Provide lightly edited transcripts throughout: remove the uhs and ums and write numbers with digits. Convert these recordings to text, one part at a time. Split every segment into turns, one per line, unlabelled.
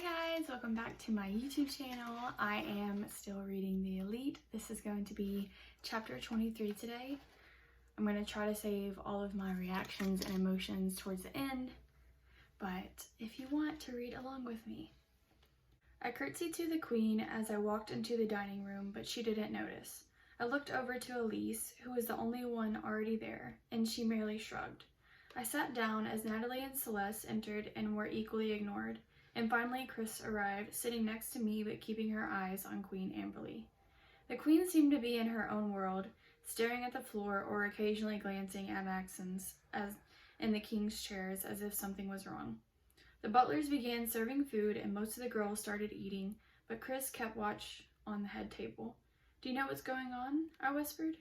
guys, welcome back to my YouTube channel. I am still reading The Elite. This is going to be chapter 23 today. I'm going to try to save all of my reactions and emotions towards the end, but if you want to read along with me. I curtsied to the queen as I walked into the dining room, but she didn't notice. I looked over to Elise, who was the only one already there, and she merely shrugged. I sat down as Natalie and Celeste entered and were equally ignored. And finally Chris arrived, sitting next to me but keeping her eyes on Queen Amberly. The queen seemed to be in her own world, staring at the floor or occasionally glancing at Maxon's as in the king's chairs as if something was wrong. The butlers began serving food and most of the girls started eating, but Chris kept watch on the head table. "Do you know what's going on?" I whispered.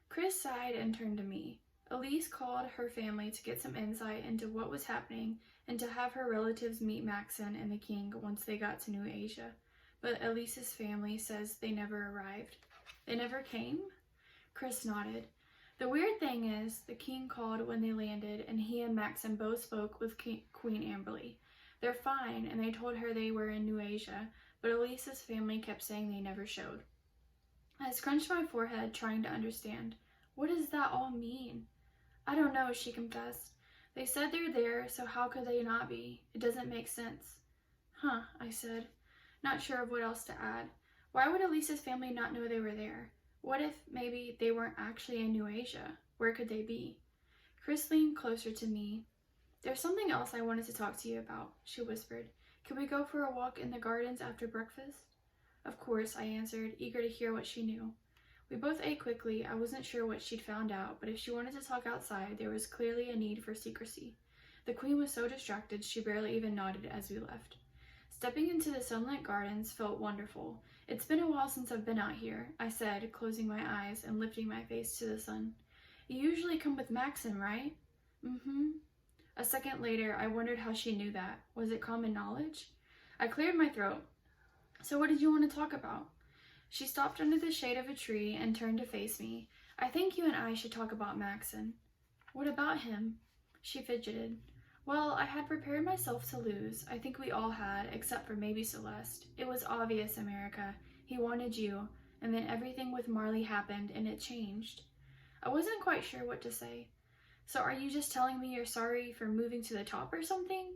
Chris sighed and turned to me. Elise called her family to get some insight into what was happening and to have her relatives meet Maxon and the king once they got to New Asia. But Elise's family says they never arrived. They never came? Chris nodded. The weird thing is, the king called when they landed and he and Maxon both spoke with Queen Amberly. They're fine and they told her they were in New Asia, but Elise's family kept saying they never showed. I scrunched my forehead trying to understand. What does that all mean? I don't know, she confessed. They said they're there, so how could they not be? It doesn't make sense. Huh, I said, not sure of what else to add. Why would Elise's family not know they were there? What if maybe they weren't actually in New Asia? Where could they be? Chris leaned closer to me. There's something else I wanted to talk to you about, she whispered. Could we go for a walk in the gardens after breakfast? Of course, I answered, eager to hear what she knew. We both ate quickly. I wasn't sure what she'd found out, but if she wanted to talk outside, there was clearly a need for secrecy. The queen was so distracted she barely even nodded as we left. Stepping into the sunlit gardens felt wonderful. It's been a while since I've been out here, I said, closing my eyes and lifting my face to the sun. You usually come with Maxon, right? Mm-hmm. A second later, I wondered how she knew that. Was it common knowledge? I cleared my throat. So what did you want to talk about? She stopped under the shade of a tree and turned to face me. I think you and I should talk about Maxon. What about him? She fidgeted. Well, I had prepared myself to lose. I think we all had, except for maybe Celeste. It was obvious, America. He wanted you, and then everything with Marley happened and it changed. I wasn't quite sure what to say. So are you just telling me you're sorry for moving to the top or something?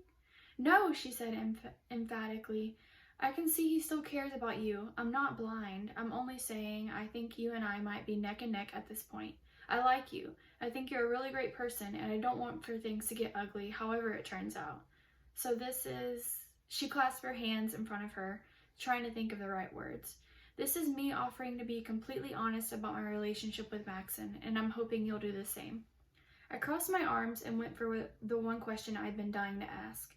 No, she said emphatically. I can see he still cares about you. I'm not blind. I'm only saying I think you and I might be neck and neck at this point. I like you. I think you're a really great person, and I don't want for things to get ugly, however it turns out. So this is... She clasped her hands in front of her, trying to think of the right words. This is me offering to be completely honest about my relationship with Maxon, and I'm hoping you'll do the same. I crossed my arms and went for the one question I'd been dying to ask.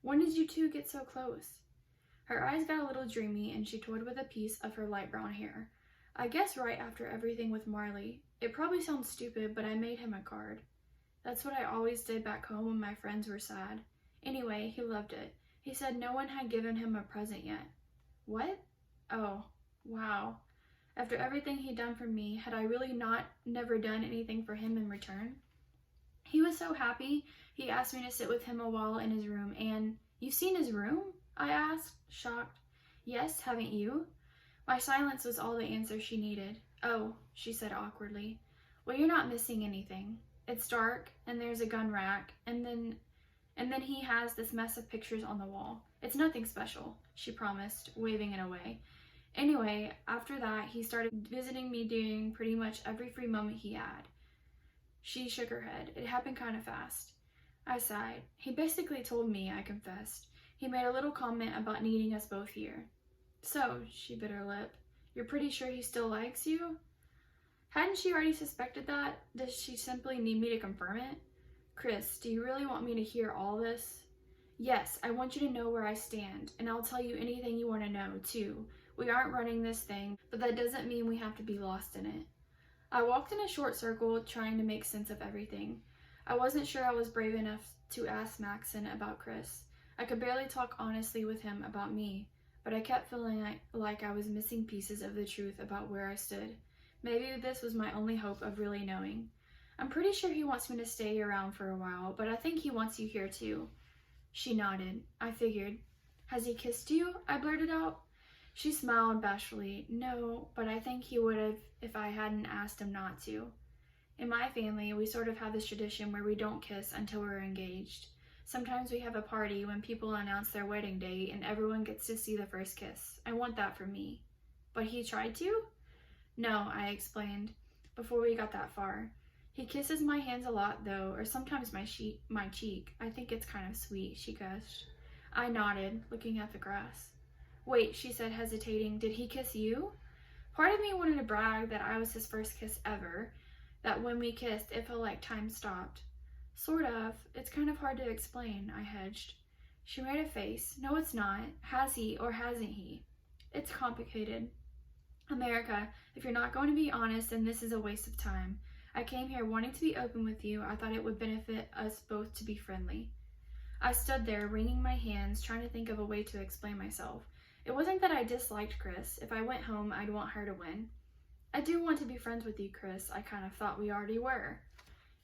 When did you two get so close? Her eyes got a little dreamy and she toyed with a piece of her light brown hair. I guess right after everything with Marley. It probably sounds stupid, but I made him a card. That's what I always did back home when my friends were sad. Anyway, he loved it. He said no one had given him a present yet. What? Oh, wow. After everything he'd done for me, had I really never done anything for him in return? He was so happy, he asked me to sit with him a while in his room, and... You've seen his room? I asked, shocked. Yes, haven't you? My silence was all the answer she needed. Oh, she said awkwardly. Well, you're not missing anything. It's dark, and there's a gun rack, and then he has this mess of pictures on the wall. It's nothing special, she promised, waving it away. Anyway, after that, he started visiting me during pretty much every free moment he had. She shook her head. It happened kind of fast. I sighed. He basically told me, I confessed. He made a little comment about needing us both here. So, she bit her lip, you're pretty sure he still likes you? Hadn't she already suspected that? Does she simply need me to confirm it? Chris, do you really want me to hear all this? Yes, I want you to know where I stand, and I'll tell you anything you want to know, too. We aren't running this thing, but that doesn't mean we have to be lost in it. I walked in a short circle, trying to make sense of everything. I wasn't sure I was brave enough to ask Maxon about Chris. I could barely talk honestly with him about me, but I kept feeling like I was missing pieces of the truth about where I stood. Maybe this was my only hope of really knowing. I'm pretty sure he wants me to stay around for a while, but I think he wants you here too. She nodded. I figured. Has he kissed you? I blurted out. She smiled bashfully. No, but I think he would have if I hadn't asked him not to. In my family, we sort of have this tradition where we don't kiss until we're engaged. Sometimes we have a party when people announce their wedding date and everyone gets to see the first kiss. I want that for me. But he tried to? No, I explained, before we got that far. He kisses my hands a lot, though, or sometimes my cheek. I think it's kind of sweet, she gushed. I nodded, looking at the grass. Wait, she said, hesitating, did he kiss you? Part of me wanted to brag that I was his first kiss ever, that when we kissed, it felt like time stopped. Sort of. It's kind of hard to explain, I hedged. She made a face. No, it's not. Has he or hasn't he? It's complicated. America, if you're not going to be honest, then this is a waste of time. I came here wanting to be open with you. I thought it would benefit us both to be friendly. I stood there, wringing my hands, trying to think of a way to explain myself. It wasn't that I disliked Chris. If I went home, I'd want her to win. I do want to be friends with you, Chris. I kind of thought we already were.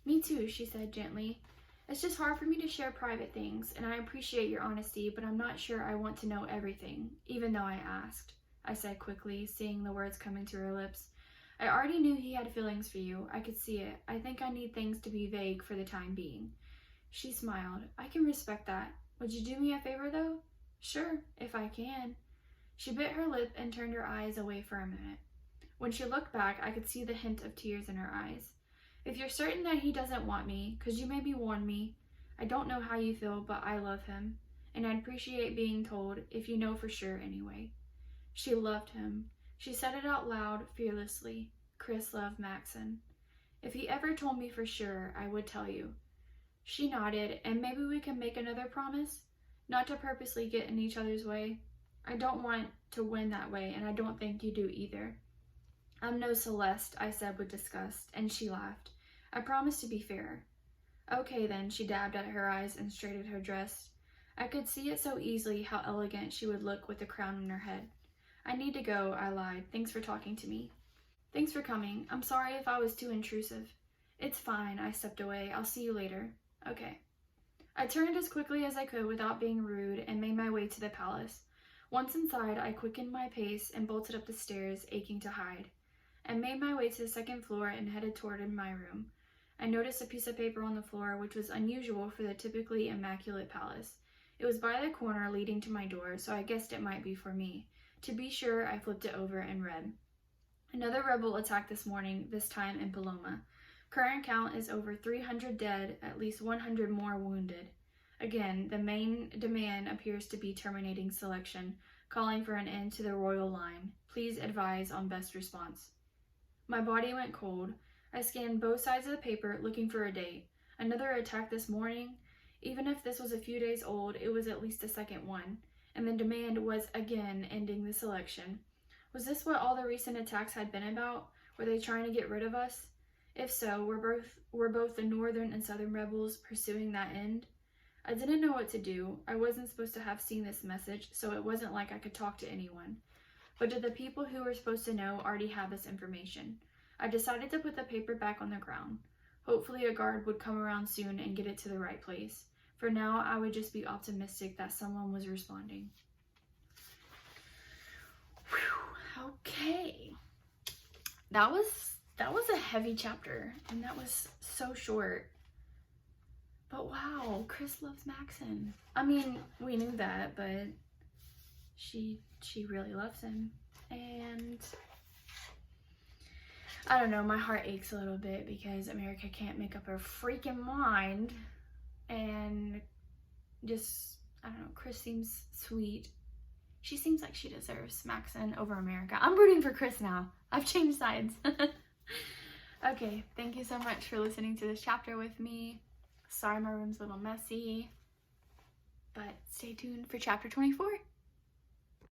Me too, she said gently. It's just hard for me to share private things, and I appreciate your honesty, but I'm not sure I want to know everything, even though I asked, I said quickly, seeing the words coming to her lips. I already knew he had feelings for you. I could see it. I think I need things to be vague for the time being. She smiled. I can respect that. Would you do me a favor, though? Sure, if I can. She bit her lip and turned her eyes away for a minute. When she looked back, I could see the hint of tears in her eyes. If you're certain that he doesn't want me, could you maybe warn me? I don't know how you feel, but I love him, and I'd appreciate being told, if you know for sure anyway. She loved him. She said it out loud, fearlessly. Chris loved Maxon. If he ever told me for sure, I would tell you. She nodded, and maybe we can make another promise? Not to purposely get in each other's way. I don't want to win that way, and I don't think you do either. I'm no Celeste, I said with disgust, and she laughed. I promise to be fair. Okay then, she dabbed at her eyes and straightened her dress. I could see it so easily how elegant she would look with the crown on her head. I need to go, I lied. Thanks for talking to me. Thanks for coming. I'm sorry if I was too intrusive. It's fine, I stepped away. I'll see you later. Okay. I turned as quickly as I could without being rude and made my way to the palace. Once inside, I quickened my pace and bolted up the stairs, aching to hide. I made my way to the second floor and headed toward my room. I noticed a piece of paper on the floor, which was unusual for the typically immaculate palace. It was by the corner leading to my door, so I guessed it might be for me. To be sure, I flipped it over and read. Another rebel attacked this morning, this time in Paloma. Current count is over 300 dead, at least 100 more wounded. Again, the main demand appears to be terminating selection, calling for an end to the royal line. Please advise on best response. My body went cold. I scanned both sides of the paper, looking for a date. Another attack this morning? Even if this was a few days old, it was at least a second one. And the demand was again ending the selection. Was this what all the recent attacks had been about? Were they trying to get rid of us? If so, were both the northern and southern rebels pursuing that end? I didn't know what to do. I wasn't supposed to have seen this message, so it wasn't like I could talk to anyone. But did the people who were supposed to know already have this information? I decided to put the paper back on the ground. Hopefully a guard would come around soon and get it to the right place. For now, I would just be optimistic that someone was responding. Whew, okay. That was a heavy chapter, and that was so short. But wow, Chris loves Maxon. I mean, we knew that, but she really loves him. And I don't know, my heart aches a little bit because America can't make up her freaking mind. And just, I don't know, Chris seems sweet. She seems like she deserves Maxon over America. I'm rooting for Chris now. I've changed sides. Okay, thank you so much for listening to this chapter with me. Sorry my room's a little messy, but stay tuned for chapter 24.